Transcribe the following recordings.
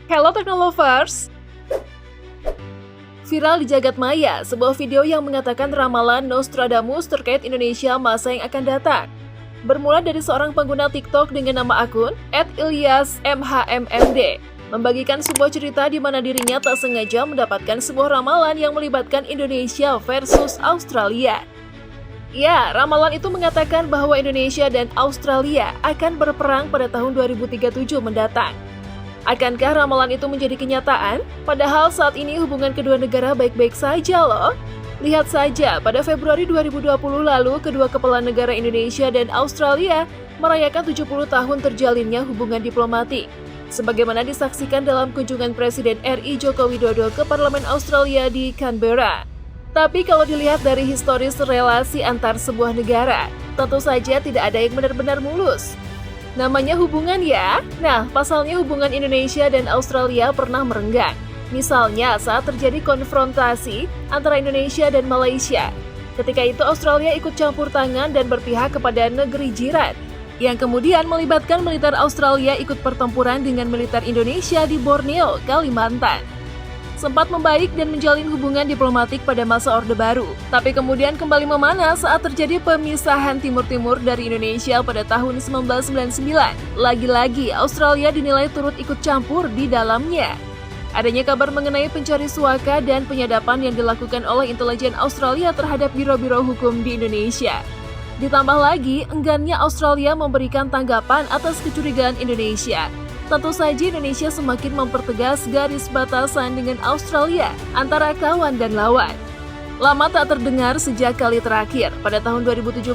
Hello Technolovers! Viral di jagat maya, sebuah video yang mengatakan ramalan Nostradamus terkait Indonesia masa yang akan datang. Bermula dari seorang pengguna TikTok dengan nama akun @ilyasmhmmd, membagikan sebuah cerita di mana dirinya tak sengaja mendapatkan sebuah ramalan yang melibatkan Indonesia versus Australia. Ya, ramalan itu mengatakan bahwa Indonesia dan Australia akan berperang pada tahun 2037 mendatang. Akankah ramalan itu menjadi kenyataan? Padahal saat ini hubungan kedua negara baik-baik saja loh. Lihat saja, pada Februari 2020 lalu, kedua kepala negara Indonesia dan Australia merayakan 70 tahun terjalinnya hubungan diplomatik. Sebagaimana disaksikan dalam kunjungan Presiden RI Joko Widodo ke Parlemen Australia di Canberra. Tapi kalau dilihat dari historis relasi antar sebuah negara, tentu saja tidak ada yang benar-benar mulus. Namanya hubungan ya. Nah, pasalnya hubungan Indonesia dan Australia pernah merenggang. Misalnya saat terjadi konfrontasi antara Indonesia dan Malaysia. Ketika itu Australia ikut campur tangan dan berpihak kepada negeri jiran, yang kemudian melibatkan militer Australia ikut pertempuran dengan militer Indonesia di Borneo, Kalimantan. Sempat membaik dan menjalin hubungan diplomatik pada masa Orde Baru, tapi kemudian kembali memanas saat terjadi pemisahan Timur-Timur dari Indonesia pada tahun 1999. Lagi-lagi, Australia dinilai turut ikut campur di dalamnya. Adanya kabar mengenai pencari suaka dan penyadapan yang dilakukan oleh intelijen Australia terhadap biro-biro hukum di Indonesia. Ditambah lagi, enggannya Australia memberikan tanggapan atas kecurigaan Indonesia. Tentu saja Indonesia semakin mempertegas garis batasan dengan Australia antara kawan dan lawan. Lama tak terdengar sejak kali terakhir, pada tahun 2017,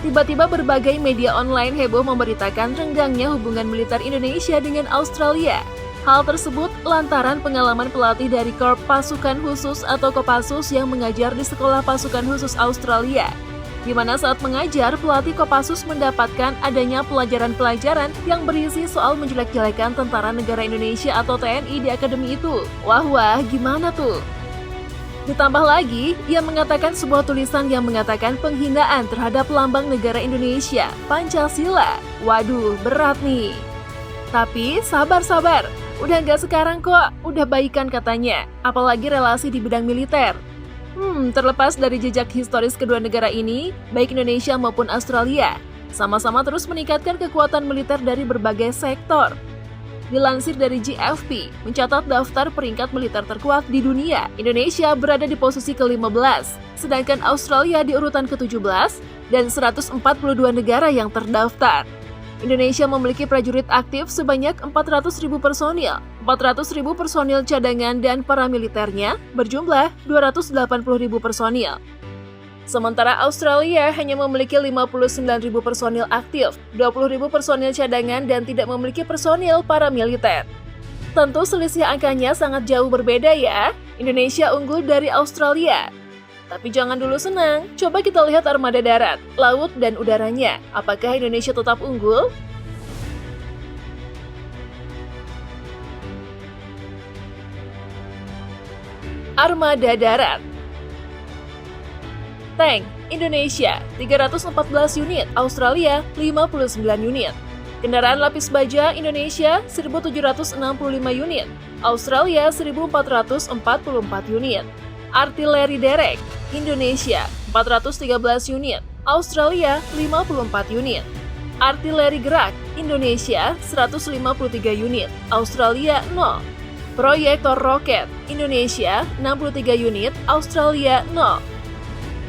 tiba-tiba berbagai media online heboh memberitakan renggangnya hubungan militer Indonesia dengan Australia. Hal tersebut lantaran pengalaman pelatih dari Korps Pasukan Khusus atau Kopassus yang mengajar di Sekolah Pasukan Khusus Australia, di mana saat mengajar, pelatih Kopassus mendapatkan adanya pelajaran-pelajaran yang berisi soal menjelek-jelekan tentara negara Indonesia atau TNI di akademi itu. Wah, gimana tuh? Ditambah lagi, ia mengatakan sebuah tulisan yang mengatakan penghinaan terhadap lambang negara Indonesia, Pancasila. Waduh, berat nih. Tapi sabar, udah nggak sekarang kok, udah baikan katanya, apalagi relasi di bidang militer. Terlepas dari jejak historis kedua negara ini, baik Indonesia maupun Australia, sama-sama terus meningkatkan kekuatan militer dari berbagai sektor. Dilansir dari GFP, mencatat daftar peringkat militer terkuat di dunia, Indonesia berada di posisi ke-15, sedangkan Australia di urutan ke-17, dan 142 negara yang terdaftar. Indonesia memiliki prajurit aktif sebanyak 400.000 personil, 400.000 personil cadangan dan paramiliternya berjumlah 280.000 personil. Sementara Australia hanya memiliki 59.000 personil aktif, 20.000 personil cadangan dan tidak memiliki personil paramiliter. Tentu selisih angkanya sangat jauh berbeda ya. Indonesia unggul dari Australia. Tapi jangan dulu senang, coba kita lihat armada darat, laut, dan udaranya. Apakah Indonesia tetap unggul? Armada darat. Tank, Indonesia, 314 unit, Australia, 59 unit. Kendaraan lapis baja, Indonesia, 1.765 unit, Australia, 1.444 unit. Artileri derek, Indonesia 413 unit, Australia 54 unit. Artileri gerak, Indonesia 153 unit, Australia 0. Proyektor roket, Indonesia 63 unit, Australia 0.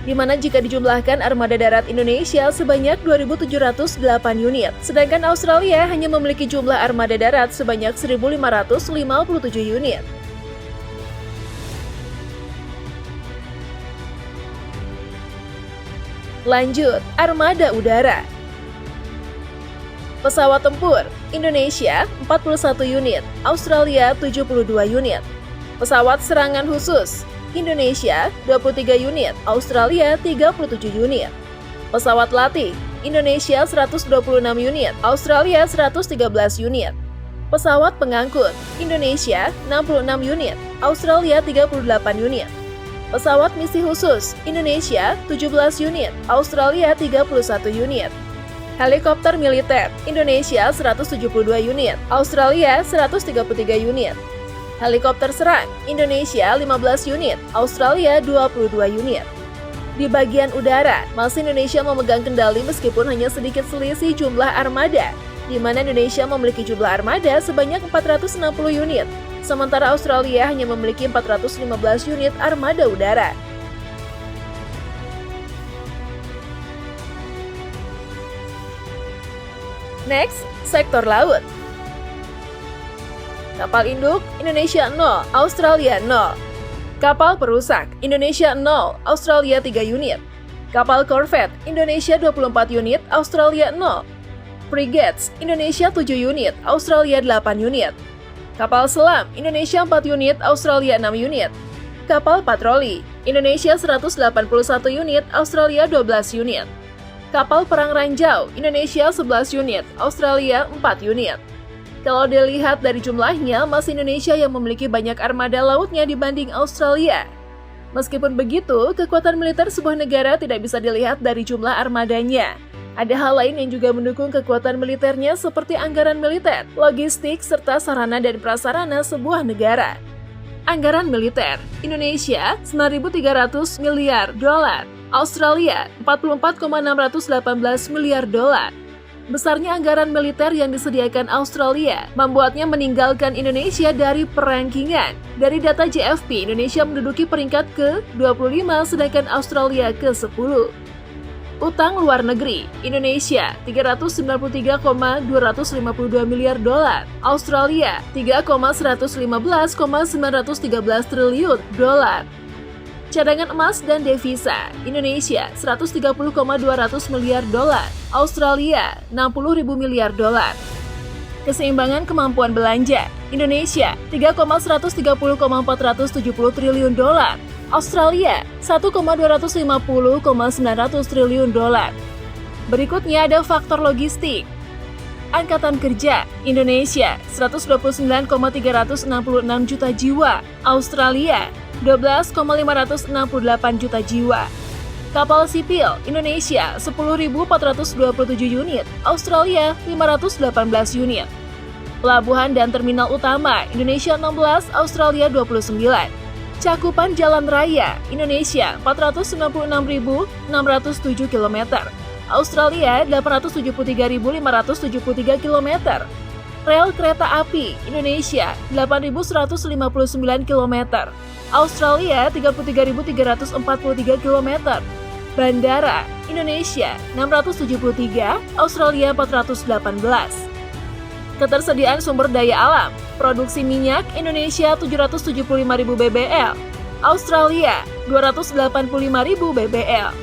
Di mana jika dijumlahkan armada darat Indonesia sebanyak 2.708 unit, sedangkan Australia hanya memiliki jumlah armada darat sebanyak 1.557 unit. Lanjut, armada udara. Pesawat tempur, Indonesia 41 unit, Australia 72 unit. Pesawat serangan khusus, Indonesia 23 unit, Australia 37 unit. Pesawat latih, Indonesia 126 unit, Australia 113 unit. Pesawat pengangkut, Indonesia 66 unit, Australia 38 unit. Pesawat misi khusus, Indonesia 17 unit, Australia 31 unit. Helikopter militer, Indonesia 172 unit, Australia 133 unit. Helikopter serang, Indonesia 15 unit, Australia 22 unit. Di bagian udara, masih Indonesia memegang kendali meskipun hanya sedikit selisih jumlah armada, di mana Indonesia memiliki jumlah armada sebanyak 460 unit, sementara Australia hanya memiliki 415 unit armada udara. Next, sektor laut. Kapal induk, Indonesia 0, Australia 0. Kapal perusak, Indonesia 0, Australia 3 unit. Kapal korvet, Indonesia 24 unit, Australia 0. Frigates, Indonesia 7 unit, Australia 8 unit. Kapal selam, Indonesia 4 unit, Australia 6 unit. Kapal patroli, Indonesia 181 unit, Australia 12 unit. Kapal perang ranjau, Indonesia 11 unit, Australia 4 unit. Kalau dilihat dari jumlahnya, masih Indonesia yang memiliki banyak armada lautnya dibanding Australia. Meskipun begitu, kekuatan militer sebuah negara tidak bisa dilihat dari jumlah armadanya. Ada hal lain yang juga mendukung kekuatan militernya seperti anggaran militer, logistik, serta sarana dan prasarana sebuah negara. Anggaran militer, Indonesia 9.300 miliar dolar, Australia 44,618 miliar dolar. Besarnya anggaran militer yang disediakan Australia membuatnya meninggalkan Indonesia dari perankingan. Dari data JFP, Indonesia menduduki peringkat ke-25 sedangkan Australia ke-10. Utang luar negeri, Indonesia 393,252 miliar dolar, Australia 3,115,913 triliun dolar. Cadangan emas dan devisa, Indonesia 130,200 miliar dolar, Australia 60.000 miliar dolar. Keseimbangan kemampuan belanja, Indonesia 3,130,470 triliun dolar, Australia 1,250,900 triliun dolar. Berikutnya ada faktor logistik. Angkatan kerja, Indonesia 129,366 juta jiwa, Australia 12,568 juta jiwa. Kapal sipil, Indonesia 10.427 unit, Australia 518 unit. Pelabuhan dan terminal utama, Indonesia 16, Australia 29. Cakupan jalan raya, Indonesia 496.607 km, Australia 873.573 km. Rel kereta api, Indonesia 8.159 km, Australia 33.343 km. Bandara, Indonesia 673, Australia 418. Ketersediaan sumber daya alam, produksi minyak, Indonesia 775.000 bbl, Australia 285.000 bbl.